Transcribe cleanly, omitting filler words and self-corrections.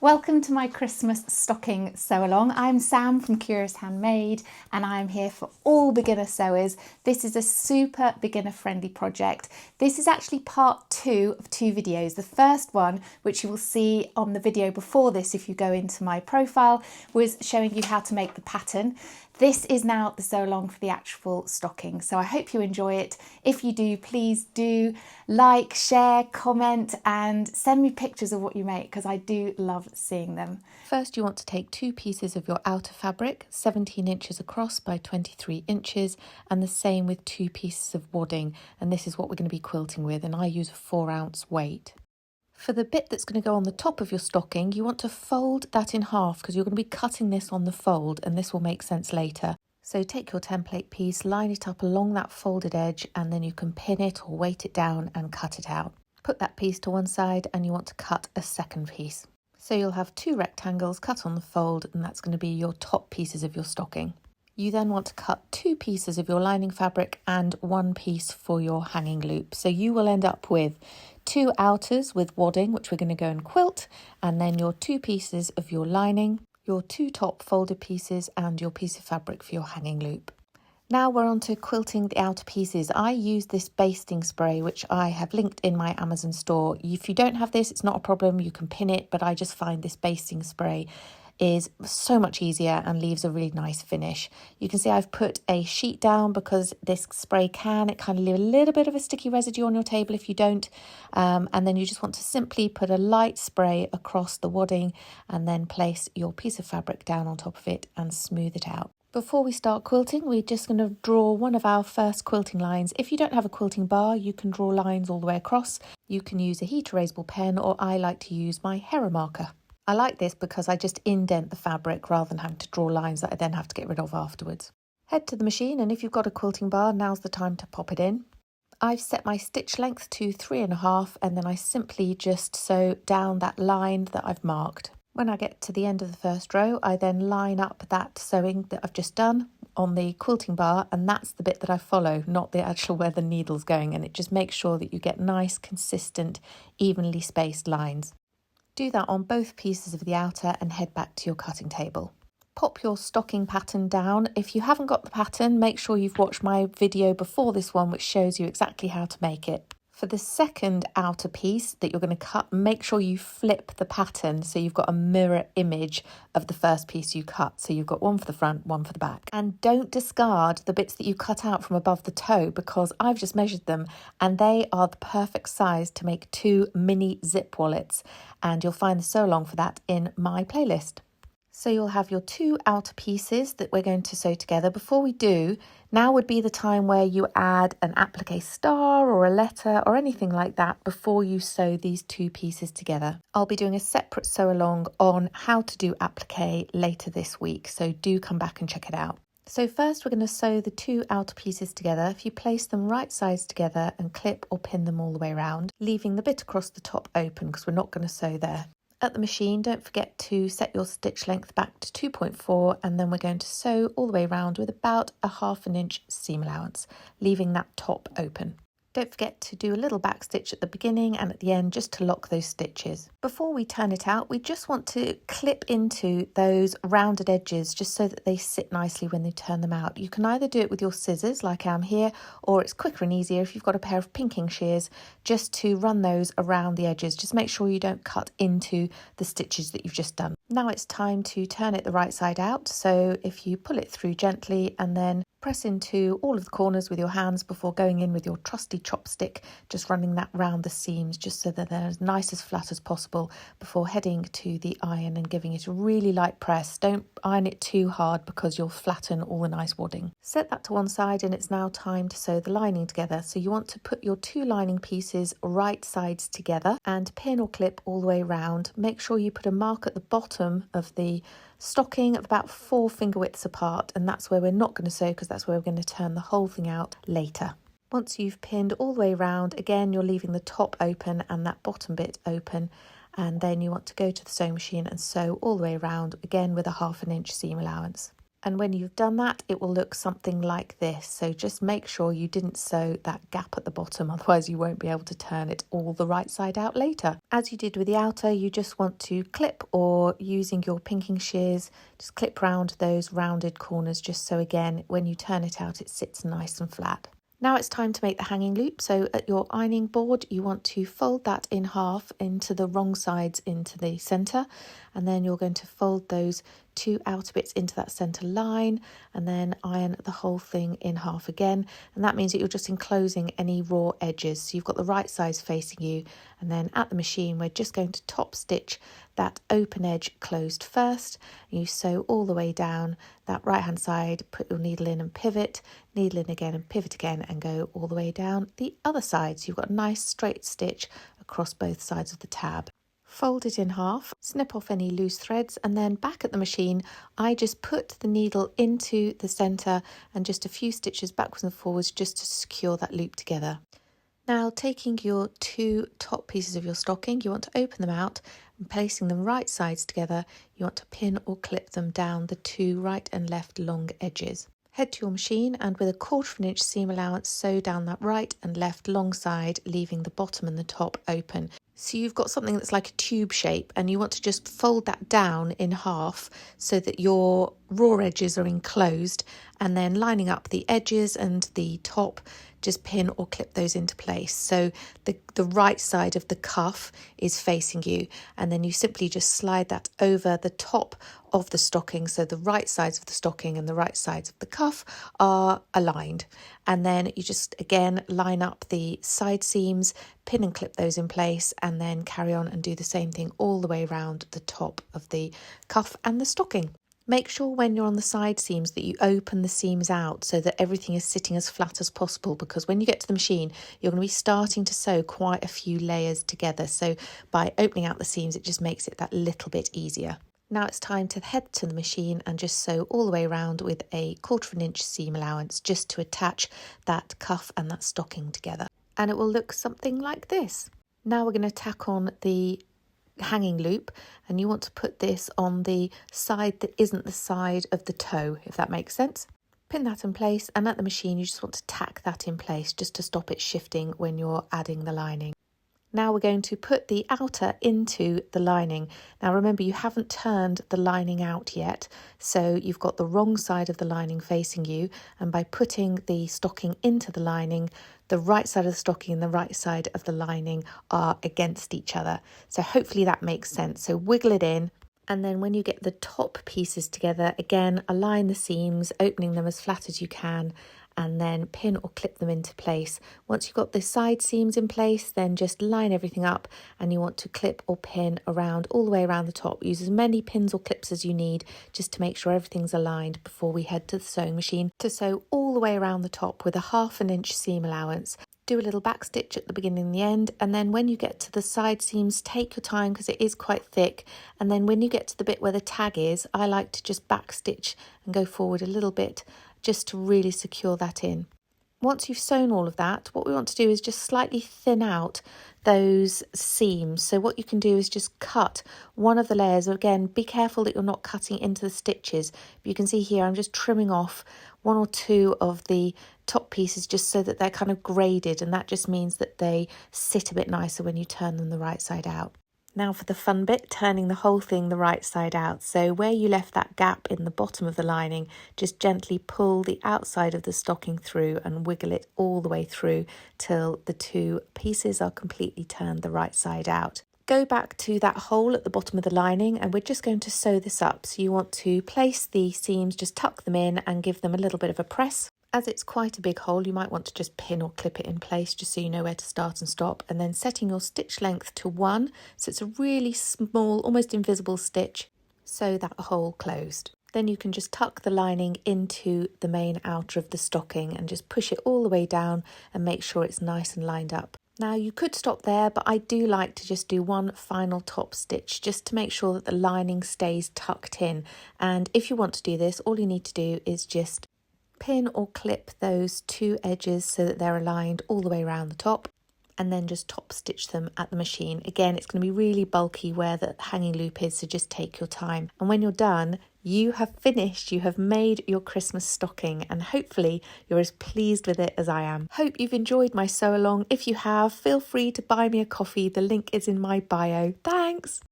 Welcome to my Christmas stocking sew along. I'm Sam from Curious Handmade and I'm here for all beginner sewers. This is a super beginner friendly project. This is actually part 2 of 2 videos. The first one, which you will see on the video before this if you go into my profile, was showing you how to make the pattern. This is now the sew along for the actual stocking, so I hope you enjoy it. If you do, please do like, share, comment and send me pictures of what you make because I do love seeing them. First, you want to take 2 pieces of your outer fabric, 17 inches across by 23 inches, and the same with 2 pieces of wadding, and this is what we're going to be quilting with, and I use a 4-ounce weight. For the bit that's going to go on the top of your stocking, you want to fold that in half because you're going to be cutting this on the fold, and this will make sense later. So take your template piece, line it up along that folded edge, and then you can pin it or weight it down and cut it out. Put that piece to one side and you want to cut a second piece. So you'll have 2 rectangles cut on the fold, and that's going to be your top pieces of your stocking. You then want to cut 2 pieces of your lining fabric and 1 piece for your hanging loop. So you will end up with 2 outers with wadding, which we're going to go and quilt, and then your 2 pieces of your lining, your 2 top folded pieces and your piece of fabric for your hanging loop. Now we're on to quilting the outer pieces. I use this basting spray, which I have linked in my Amazon store. If you don't have this, it's not a problem, you can pin it, but I just find this basting spray is so much easier and leaves a really nice finish. You can see I've put a sheet down because this spray it kind of leave a little bit of a sticky residue on your table if you don't, and then you just want to simply put a light spray across the wadding and then place your piece of fabric down on top of it and smooth it out. Before we start quilting, we're just going to draw one of our first quilting lines. If you don't have a quilting bar, you can draw lines all the way across. You can use a heat erasable pen, or I like to use my Hera marker. I like this because I just indent the fabric rather than having to draw lines that I then have to get rid of afterwards. Head to the machine, and if you've got a quilting bar, now's the time to pop it in. I've set my stitch length to 3.5, and then I simply just sew down that line that I've marked. When I get to the end of the first row, I then line up that sewing that I've just done on the quilting bar, and that's the bit that I follow, not the actual where the needle's going, and it just makes sure that you get nice, consistent, evenly spaced lines. Do that on both pieces of the outer and head back to your cutting table. Pop your stocking pattern down. If you haven't got the pattern, make sure you've watched my video before this one, which shows you exactly how to make it. For the second outer piece that you're going to cut, make sure you flip the pattern so you've got a mirror image of the first piece you cut. So you've got one for the front, one for the back. And don't discard the bits that you cut out from above the toe because I've just measured them and they are the perfect size to make 2 mini zip wallets. And you'll find the sew along for that in my playlist. So you'll have your 2 outer pieces that we're going to sew together. Before we do, now would be the time where you add an applique star or a letter or anything like that before you sew these 2 pieces together. I'll be doing a separate sew along on how to do applique later this week, so do come back and check it out. So first we're going to sew the 2 outer pieces together. If you place them right sides together and clip or pin them all the way around, leaving the bit across the top open because we're not going to sew there. At the machine, don't forget to set your stitch length back to 2.4, and then we're going to sew all the way around with about a 1/2 inch seam allowance, leaving that top open. Don't forget to do a little back stitch at the beginning and at the end just to lock those stitches. Before we turn it out, we just want to clip into those rounded edges just so that they sit nicely when you turn them out. You can either do it with your scissors like I am here, or it's quicker and easier if you've got a pair of pinking shears just to run those around the edges. Just make sure you don't cut into the stitches that you've just done. Now it's time to turn it the right side out. So if you pull it through gently and then press into all of the corners with your hands before going in with your trusty chopstick, just running that round the seams just so that they're as nice as flat as possible before heading to the iron and giving it a really light press. Don't iron it too hard because you'll flatten all the nice wadding. Set that to one side, and it's now time to sew the lining together. So you want to put your 2 lining pieces right sides together and pin or clip all the way around. Make sure you put a mark at the bottom of the stocking of about 4 finger widths apart, and that's where we're not going to sew because that's where we're going to turn the whole thing out later. Once you've pinned all the way around, again you're leaving the top open and that bottom bit open, and then you want to go to the sewing machine and sew all the way around, again with a 1/2 inch seam allowance. And when you've done that, it will look something like this. So just make sure you didn't sew that gap at the bottom, otherwise you won't be able to turn it all the right side out later. As you did with the outer, you just want to clip, or using your pinking shears, just clip round those rounded corners, just so again, when you turn it out, it sits nice and flat. Now it's time to make the hanging loop. So at your ironing board, you want to fold that in half into the wrong sides into the centre, and then you're going to fold those two outer bits into that centre line and then iron the whole thing in half again. And that means that you're just enclosing any raw edges. So you've got the right sides facing you, and then at the machine, we're just going to top stitch that open edge closed first. You sew all the way down that right hand side, put your needle in and pivot, needle in again and pivot again, and go all the way down the other side. So you've got a nice straight stitch across both sides of the tab. Fold it in half, snip off any loose threads, and then back at the machine, I just put the needle into the centre and just a few stitches backwards and forwards just to secure that loop together. Now, taking your two top pieces of your stocking, you want to open them out and placing them right sides together, you want to pin or clip them down the two right and left long edges. Head to your machine and with a 1/4 inch seam allowance, sew down that right and left long side, leaving the bottom and the top open. So you've got something that's like a tube shape, and you want to just fold that down in half so that your raw edges are enclosed, and then lining up the edges and the top, just pin or clip those into place. So the right side of the cuff is facing you, and then you simply just slide that over the top of the stocking, so the right sides of the stocking and the right sides of the cuff are aligned. And then you just again line up the side seams, pin and clip those in place, and then carry on and do the same thing all the way around the top of the cuff and the stocking. Make sure when you're on the side seams that you open the seams out so that everything is sitting as flat as possible, because when you get to the machine, you're going to be starting to sew quite a few layers together. So by opening out the seams, it just makes it that little bit easier. Now it's time to head to the machine and just sew all the way around with a 1/4 inch seam allowance, just to attach that cuff and that stocking together. And it will look something like this. Now we're going to tack on the hanging loop, and you want to put this on the side that isn't the side of the toe, if that makes sense. Pin that in place, and at the machine you just want to tack that in place just to stop it shifting when you're adding the lining. Now we're going to put the outer into the lining. Now remember, you haven't turned the lining out yet, so you've got the wrong side of the lining facing you, and by putting the stocking into the lining, the right side of the stocking and the right side of the lining are against each other. So hopefully that makes sense. So wiggle it in, and then when you get the top pieces together, again align the seams, opening them as flat as you can, and then pin or clip them into place. Once you've got the side seams in place, then just line everything up, and you want to clip or pin around all the way around the top. Use as many pins or clips as you need just to make sure everything's aligned before we head to the sewing machine to sew all the way around the top with a 1/2 inch seam allowance. Do a little back stitch at the beginning and the end, and then when you get to the side seams, take your time because it is quite thick, and then when you get to the bit where the tag is, I like to just back stitch and go forward a little bit just to really secure that in. Once you've sewn all of that, what we want to do is just slightly thin out those seams. So what you can do is just cut one of the layers. Again, be careful that you're not cutting into the stitches. But you can see here I'm just trimming off one or two of the top pieces just so that they're kind of graded, and that just means that they sit a bit nicer when you turn them the right side out. Now for the fun bit, turning the whole thing the right side out. So where you left that gap in the bottom of the lining, just gently pull the outside of the stocking through and wiggle it all the way through till the two pieces are completely turned the right side out. Go back to that hole at the bottom of the lining, and we're just going to sew this up. So you want to place the seams, just tuck them in and give them a little bit of a press. As it's quite a big hole, you might want to just pin or clip it in place just so you know where to start and stop, and then setting your stitch length to 1, so it's a really small, almost invisible stitch, sew that hole closed. Then you can just tuck the lining into the main outer of the stocking and just push it all the way down and make sure it's nice and lined up. Now you could stop there, but I do like to just do one final top stitch just to make sure that the lining stays tucked in. And if you want to do this, all you need to do is just pin or clip those two edges so that they're aligned all the way around the top. and then just top stitch them at the machine. Again, it's going to be really bulky where the hanging loop is, so just take your time. And when you're done, you have finished, you have made your Christmas stocking, and hopefully you're as pleased with it as I am. Hope you've enjoyed my sew along. If you have, feel free to buy me a coffee. The link is in my bio. Thanks.